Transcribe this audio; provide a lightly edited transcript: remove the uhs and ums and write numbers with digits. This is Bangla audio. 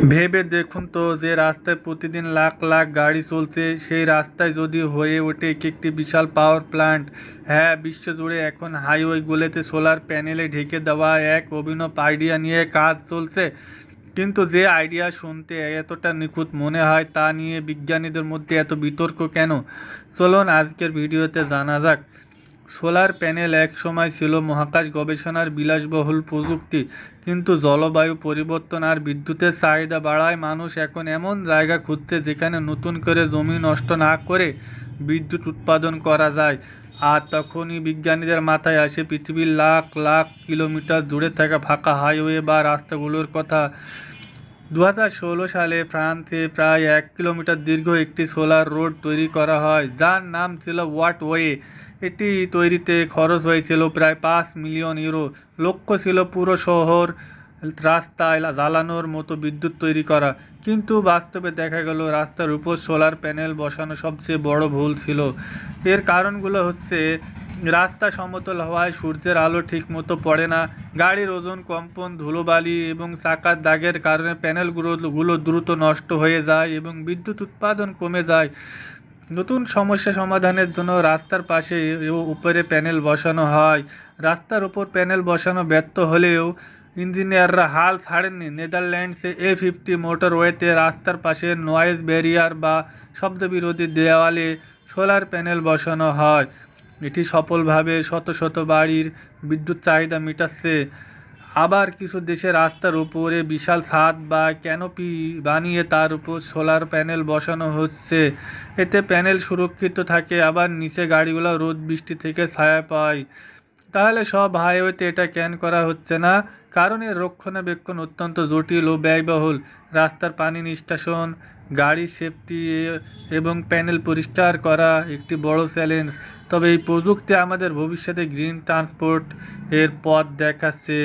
ভেবে দেখুন তো, যে রাস্তায় প্রতিদিন লাখ লাখ গাড়ি চলছে, সেই রাস্তায় যদি হয়ে ওঠে একটি বিশাল পাওয়ার প্ল্যান্ট। হ্যাঁ, বিশ্বজুড়ে এখন হাইওয়েগুলোতে সোলার প্যানেলে ঢেকে দেওয়া এক অভিনব আইডিয়া নিয়ে কাজ চলছে। কিন্তু যে আইডিয়া শুনতে এতটা নিখুঁত মনে হয়, তা নিয়ে বিজ্ঞানীদের মধ্যে এত বিতর্ক কেন? চলুন আজকের ভিডিওতে জানা যাক। সোলার প্যানেল এক সময় ছিল মহাকাশ গবেষণার বিলাসবহুল প্রযুক্তি, কিন্তু জলবায়ু পরিবর্তন আর বিদ্যুতের চাহিদা বাড়ায় মানুষ এখন এমন জায়গা খুঁজছে যেখানে নতুন করে জমি নষ্ট না করে বিদ্যুৎ উৎপাদন করা যায়। আর তখনই বিজ্ঞানীদের মাথায় আসে পৃথিবীর লাখ লাখ কিলোমিটার দূরে থাকা ফাঁকা হাইওয়ে বা রাস্তাগুলোর কথা। 2016 সালে ফ্রান্সে প্রায় 1 কিলোমিটার দীর্ঘ একটি সোলার রোড তৈরি করা হয়, যার নাম ছিল ওয়াটওয়ে। এটি তৈরিতে খরচ হয়েছিল প্রায় 5 মিলিয়ন ইউরো। লক্ষ্য ছিল পুরো শহর রাস্তায় জ্বালানোর মতো বিদ্যুৎ তৈরি করা। কিন্তু বাস্তবে দেখা গেল রাস্তার উপর সোলার প্যানেল বসানো সবচেয়ে বড় ভুল ছিল। এর কারণগুলো হচ্ছে: রাস্তা সমতল হওয়ায় সূর্যের আলো ঠিকমতো পড়ে না, গাড়ির ওজন, কম্পন, ধুলোবালি এবং চাকার দাগের কারণে প্যানেলগুলো দ্রুত নষ্ট হয়ে যায় এবং বিদ্যুৎ উৎপাদন কমে যায়। নতুন সমস্যা সমাধানের জন্য রাস্তার পাশে ও উপরে প্যানেল বসানো হয়। রাস্তার উপর প্যানেল বসানো ব্যর্থ হলেও ইঞ্জিনিয়াররা হাল ছাড়েননি। নেদারল্যান্ডসে A50 মোটরওয়েতে রাস্তার পাশে নয়েজ ব্যারিয়ার বা শব্দবিরোধী দেওয়ালে সোলার প্যানেল বসানো হয়। এটি সফলভাবে শত শত বাড়ির বিদ্যুৎ চাহিদা মেটাচ্ছে। আবার কিছু দেশে রাস্তার উপরে বিশাল ছাদ বা ক্যানোপি বানিয়ে তার উপর সোলার প্যানেল বসানো হচ্ছে। এতে প্যানেল সুরক্ষিত থাকে, আবার নিচে গাড়িগুলো রোদ বৃষ্টি থেকে ছায়া পায়। তাহলে সব হাইওয়েতে এটা কেন করা হচ্ছে না? কারণ এর রক্ষণাবেক্ষণ অত্যন্ত জটিল ও ব্যয়বহুল। রাস্তার পানি নিষ্কাশন, গাড়ির সেফটি এবং প্যানেল পরিষ্কার করা একটি বড় চ্যালেঞ্জ। তবে এই প্রযুক্তি আমাদের ভবিষ্যতে গ্রিন ট্রান্সপোর্ট এর পথ দেখাচ্ছে।